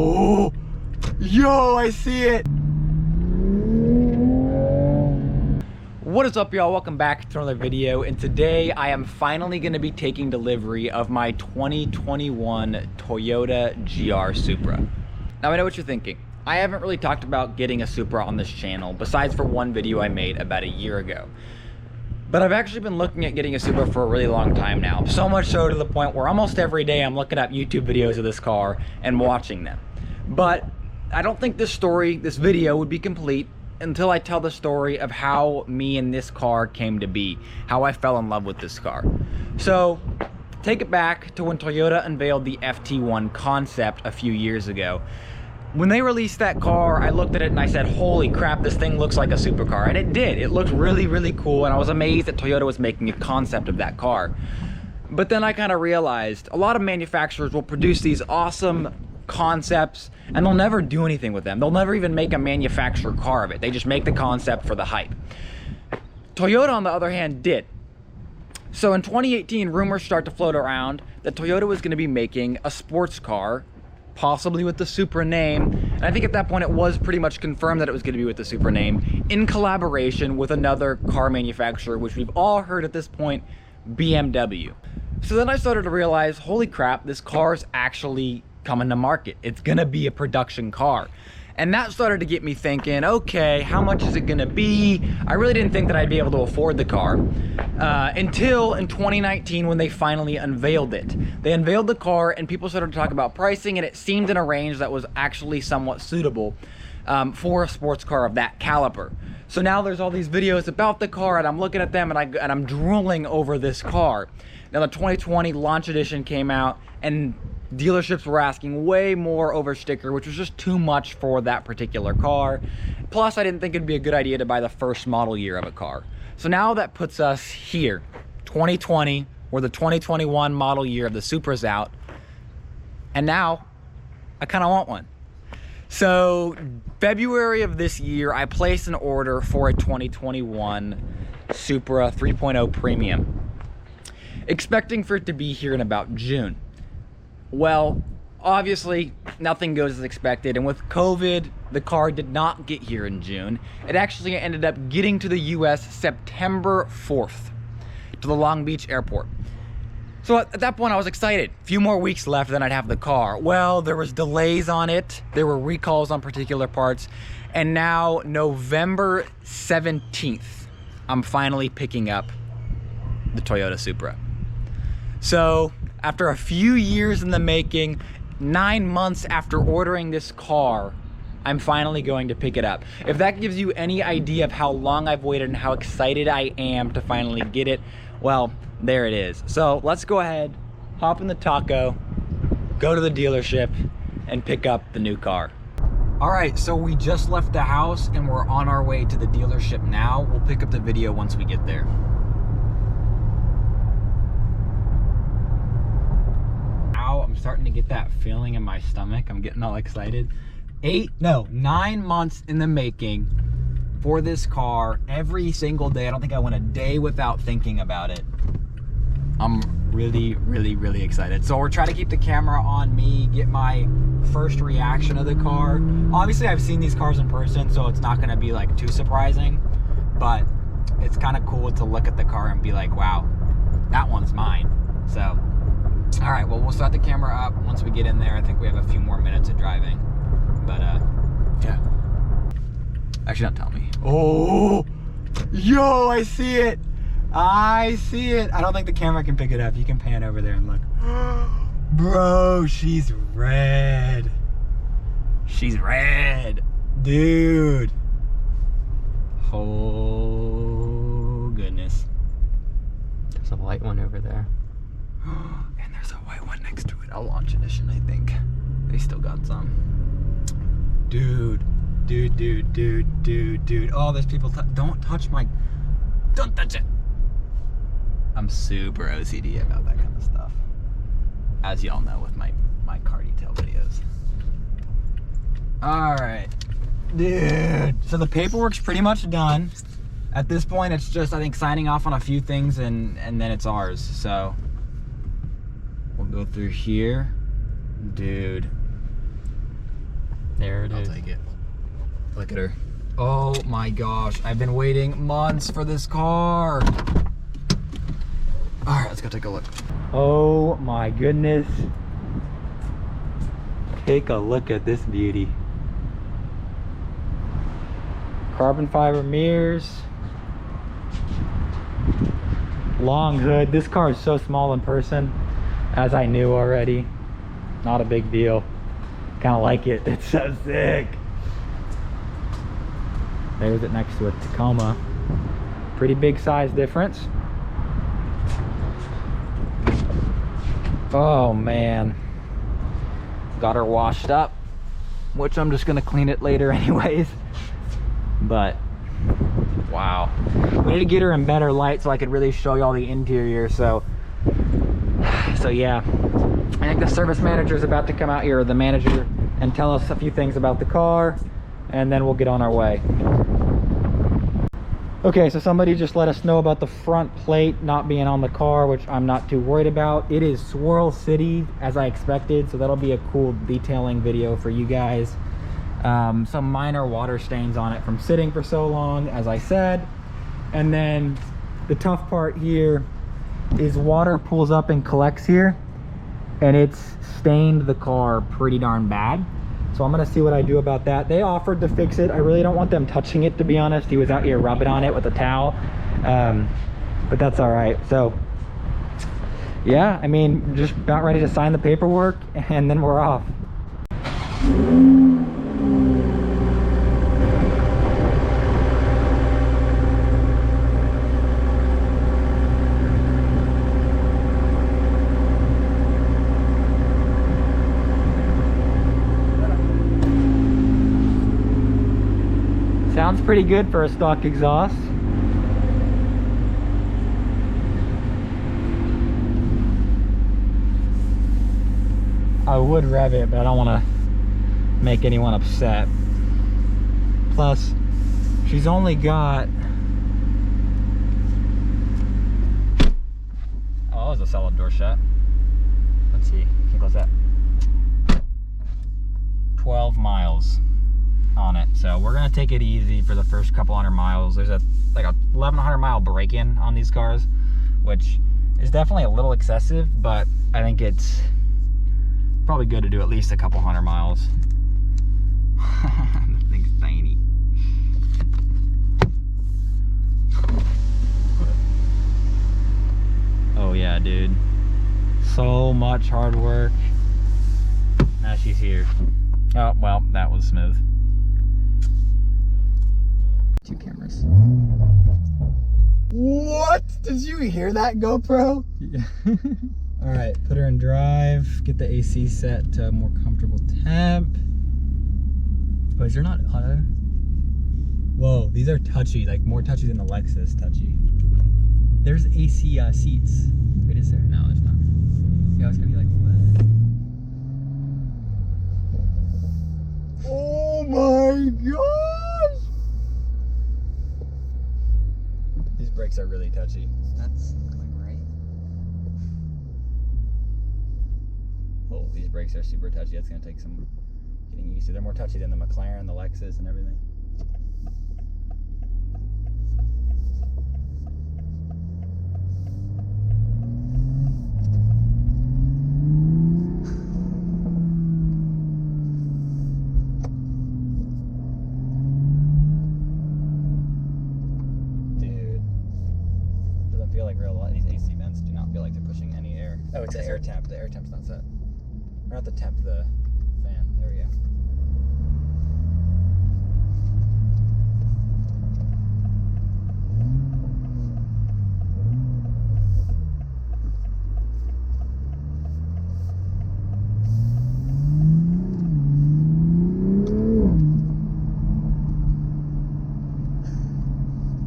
Oh, yo, I see it. What is up, y'all? Welcome back to another video, and today I am finally going to be taking delivery of my 2021 Toyota GR Supra. Now, I know what you're thinking. I haven't really talked about getting a Supra on this channel, besides for one video I made about a year ago. But I've actually been looking at getting a Supra for a really long time now. So much so to the point where almost every day I'm looking at YouTube videos of this car and watching them. But I don't think this video would be complete until I tell the story of how me and this car came to be, how I fell in love with this car. So, take it back to when Toyota unveiled the FT1 concept a few years ago. When they released that car, I looked at it and I said, holy crap, this thing looks like a supercar. And it did. It looked really, really cool, and I was amazed that Toyota was making a concept of that car. But then I kind of realized a lot of manufacturers will produce these awesome concepts and they'll never do anything with them. They'll never even make a manufacturer car of it. They just make the concept for the hype. Toyota, on the other hand, did. So in 2018, rumors start to float around that Toyota was going to be making a sports car, possibly with the Supra name. And I think at that point it was pretty much confirmed that it was going to be with the Supra name, in collaboration with another car manufacturer, which we've all heard at this point, BMW. So then I started to realize, holy crap, this car is actually coming to market. It's gonna be a production car. And that started to get me thinking, okay, how much is it gonna be? I really didn't think that I'd be able to afford the car until in 2019 when they finally unveiled it. They unveiled the car and people started to talk about pricing, and it seemed in a range that was actually somewhat suitable for a sports car of that caliber. So now there's all these videos about the car, and I'm looking at them and I'm drooling over this car. Now the 2020 launch edition came out, and dealerships were asking way more over sticker, which was just too much for that particular car. Plus, I didn't think it'd be a good idea to buy the first model year of a car. So now that puts us here, 2020, where the 2021 model year of the Supra's out, and now I kind of want one. So February of this year, I placed an order for a 2021 Supra 3.0 Premium, expecting for it to be here in about June. Well, obviously, nothing goes as expected, and with COVID, the car did not get here in June. It actually ended up getting to the US September 4th, to the Long Beach airport. So at that point, I was excited. A few more weeks left, then I'd have the car. Well, there was delays on it, there were recalls on particular parts, and now, November 17th, I'm finally picking up the Toyota Supra. So, after a few years in the making, 9 months after ordering this car, I'm finally going to pick it up. If that gives you any idea of how long I've waited and how excited I am to finally get it, well, there it is. So let's go ahead, hop in the taco, go to the dealership, and pick up the new car. All right, so we just left the house and we're on our way to the dealership now. We'll pick up the video once we get there. I'm starting to get that feeling in my stomach. I'm getting all excited. 9 months in the making for this car. Every single day. I don't think I went a day without thinking about it. I'm really, really, really excited. So we're trying to keep the camera on me, get my first reaction of the car. Obviously, I've seen these cars in person, so it's not going to be like too surprising, but it's kind of cool to look at the car and be like, wow, that one's mine. So all right, well, we'll start the camera up once we get in there. I think we have a few more minutes of driving, but yeah. Actually, don't tell me. Oh, yo, I see it. I see it. I don't think the camera can pick it up. You can pan over there and look. Bro, she's red. She's red. Dude. Oh, goodness. There's a white one over there. And there's a white one next to it. A launch edition, I think. They still got some. Dude. Oh, there's people. Don't touch my. Don't touch it. I'm super OCD about that kind of stuff, as y'all know with my car detail videos. All right, dude. So the paperwork's pretty much done. At this point, it's just, I think, signing off on a few things, and then it's ours. So we'll go through here. Dude, There it is. I'll take it. Look at her. Oh my gosh, I've been waiting months for this car. All right, let's go take a look. Oh my goodness. Take a look at this beauty. Carbon fiber mirrors. Long hood. This car is so small in person, as I knew already. Not a big deal. Kind of like it. It's so sick. There's it next to a Tacoma. Pretty big size difference. Oh man. Got her washed up, which I'm just gonna clean it later anyways. But wow. We need to get her in better light so I could really show you all the interior. So yeah. I think the service manager is about to come out here, or the manager, and tell us a few things about the car, and then we'll get on our way. Okay, so somebody just let us know about the front plate not being on the car, which I'm not too worried about. It is Swirl City, as I expected, so that'll be a cool detailing video for you guys. Some minor water stains on it from sitting for so long, as I said. And then the tough part here is water pulls up and collects here, and it's stained the car pretty darn bad. So I'm gonna see what I do about that. They offered to fix it. I really don't want them touching it, to be honest. He was out here rubbing on it with a towel, but that's all right. So yeah, I mean, just about ready to sign the paperwork, and then we're off. Sounds pretty good for a stock exhaust. I would rev it, but I don't want to make anyone upset. Plus, she's only got... Oh, that was a solid door shut. Let's see, can close that. 12 miles on it, so we're gonna take it easy for the first couple hundred miles. There's a 1100 mile break-in on these cars, which is definitely a little excessive, but I think it's probably good to do at least a couple hundred miles. The thing's tiny. Oh yeah, dude, so much hard work. Now she's here. Oh well, that was smooth. Two cameras. What? Did you hear that, GoPro? Yeah. All right, put her in drive. Get the AC set to a more comfortable temp. Oh, is there not auto? Whoa, these are touchy, like more touchy than the Lexus touchy. There's AC seats. Wait, is there? No, there's not. Yeah, I was gonna be like, what? Oh my gosh! These brakes are really touchy. That's going right. Oh, these brakes are super touchy. That's gonna take some getting used to. They're more touchy than the McLaren, the Lexus, and everything. Oh, it's the air temp. The air temp's not set. Or not the temp, the fan. There we go.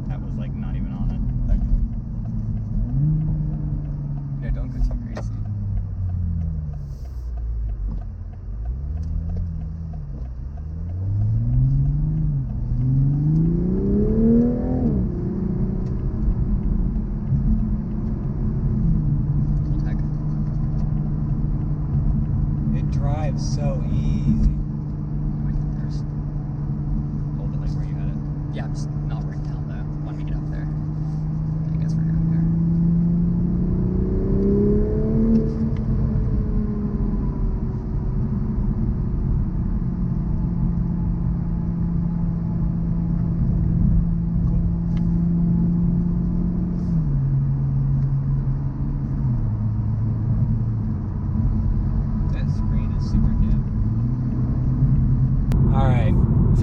That was like not even on it. Yeah, don't go too crazy.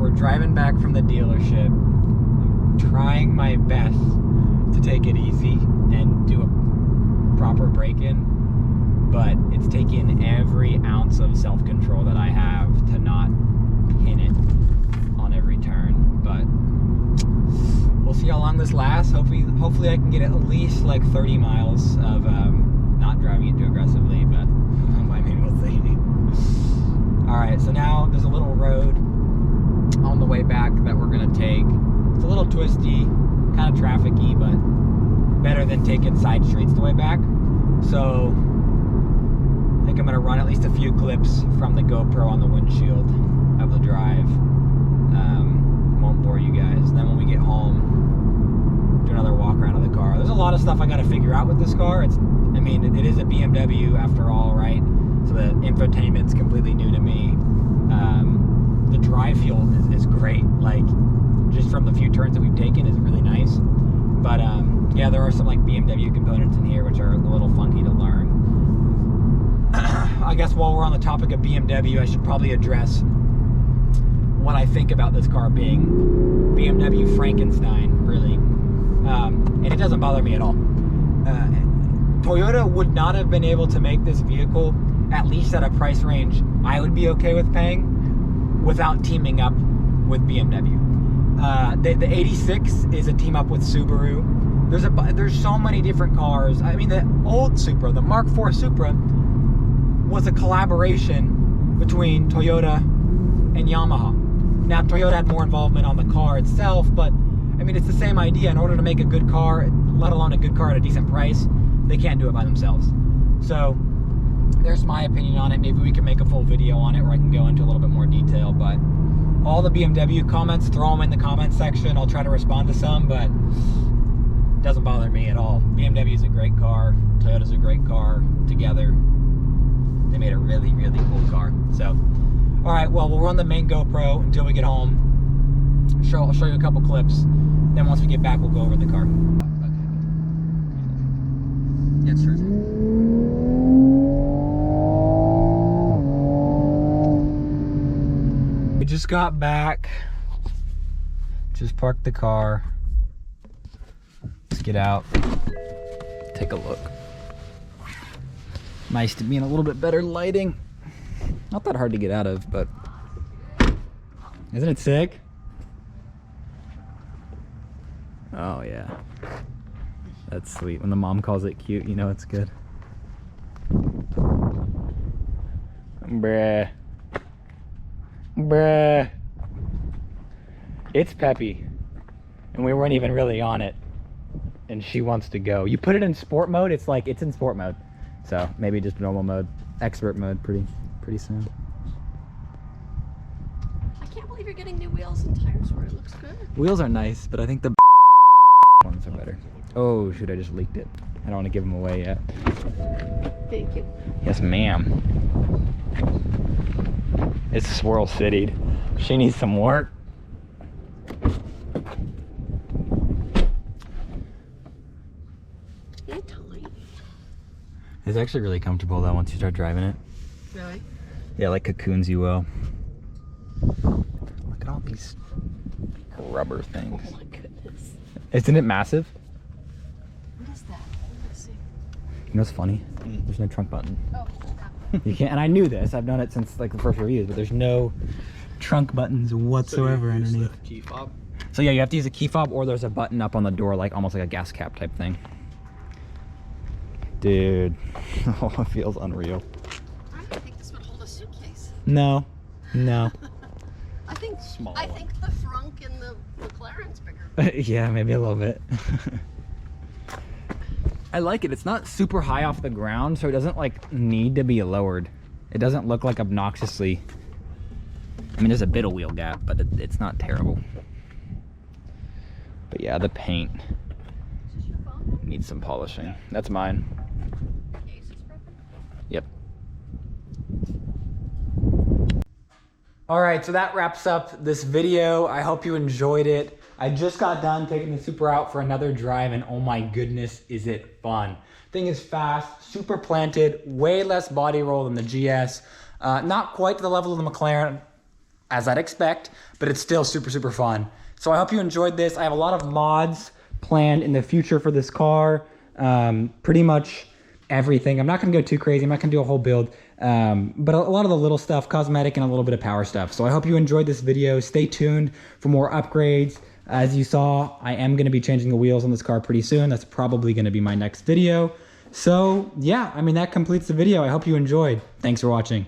we're driving back from the dealership. I'm trying my best to take it easy and do a proper break-in, but it's taking every ounce of self-control that I have to not pin it on every turn. But we'll see how long this lasts. Hopefully I can get at least like 30 miles of not driving it too aggressively, but I mean, we'll see. All right, so now there's a little road on the way back that we're gonna take. It's a little twisty, kind of trafficy, but better than taking side streets the way back. So I think I'm gonna run at least a few clips from the GoPro on the windshield of the drive. Won't bore you guys. And then when we get home, do another walk around of the car. There's a lot of stuff I gotta figure out with this car. I mean, it is a BMW after all, right? So the infotainment's completely new to me. The drive feel is great. Like, just from the few turns that we've taken is really nice. But yeah, there are some like BMW components in here which are a little funky to learn. I guess while we're on the topic of BMW, I should probably address what I think about this car being BMW Frankenstein, really. And it doesn't bother me at all. Toyota would not have been able to make this vehicle, at least at a price range I would be okay with paying, without teaming up with BMW. The 86 is a team up with Subaru. There's so many different cars. I mean, the old Supra, the Mark IV Supra, was a collaboration between Toyota and Yamaha. Now, Toyota had more involvement on the car itself, but I mean, it's the same idea. In order to make a good car, let alone a good car at a decent price, they can't do it by themselves. So there's my opinion on it. Maybe we can make a full video on it where I can go into a little bit more detail, but all the BMW comments, throw them in the comment section. I'll try to respond to some, but it doesn't bother me at all. BMW is a great car. Toyota's a great car. Together, they made a really, really cool car. So, all right, well, we'll run the main GoPro until we get home. I'll show you a couple clips. Then once we get back, we'll go over the car. Yeah, sure. We just got back. Just parked the car. Let's get out. Take a look. Nice to be in a little bit better lighting. Not that hard to get out of, but isn't it sick? Oh yeah. That's sweet. When the mom calls it cute, you know it's good. Bruh. Bruh. It's peppy. And we weren't even really on it. And she wants to go. You put it in sport mode, it's like, it's in sport mode. So maybe just normal mode. Expert mode pretty soon. I can't believe you're getting new wheels and tires where it looks good. Wheels are nice, but I think the ones are better. Oh shoot, I just leaked it. I don't want to give them away yet. Thank you. Yes, ma'am. It's swirl citied. She needs some work. You're tiny. It's actually really comfortable though once you start driving it. Really? Yeah, like cocoons you will. Look at all these rubber things. Oh my goodness. Isn't it massive? What is that? Let's see. You know what's funny? There's no trunk button. Oh, that. You can't, and I knew this. I've known it since like the first reviews, but there's no trunk buttons whatsoever underneath. The key fob? So yeah, you have to use a key fob, or there's a button up on the door, like almost like a gas cap type thing. Dude, oh, it feels unreal. I think this would hold a suitcase. No, no. I think Small I one. think the frunk in the McLaren's bigger. Yeah, maybe a little bit. I like it. It's not super high off the ground, so it doesn't like need to be lowered. It doesn't look like obnoxiously. I mean, there's a bit of wheel gap, but it's not terrible. But yeah, the paint Is this your phone? needs some polishing. That's mine. Case is broken. Yep. All right, so that wraps up this video. I hope you enjoyed it. I just got done taking the Supra out for another drive, and oh my goodness, is it fun. Thing is fast, super planted, way less body roll than the GS. Not quite to the level of the McLaren. as I'd expect, but it's still super, super fun. So I hope you enjoyed this. I have a lot of mods planned in the future for this car. Pretty much everything. I'm not gonna go too crazy. I'm not gonna do a whole build, but a lot of the little stuff, cosmetic and a little bit of power stuff. So I hope you enjoyed this video. Stay tuned for more upgrades. As you saw, I am gonna be changing the wheels on this car pretty soon. That's probably gonna be my next video. So yeah, I mean, that completes the video. I hope you enjoyed. Thanks for watching.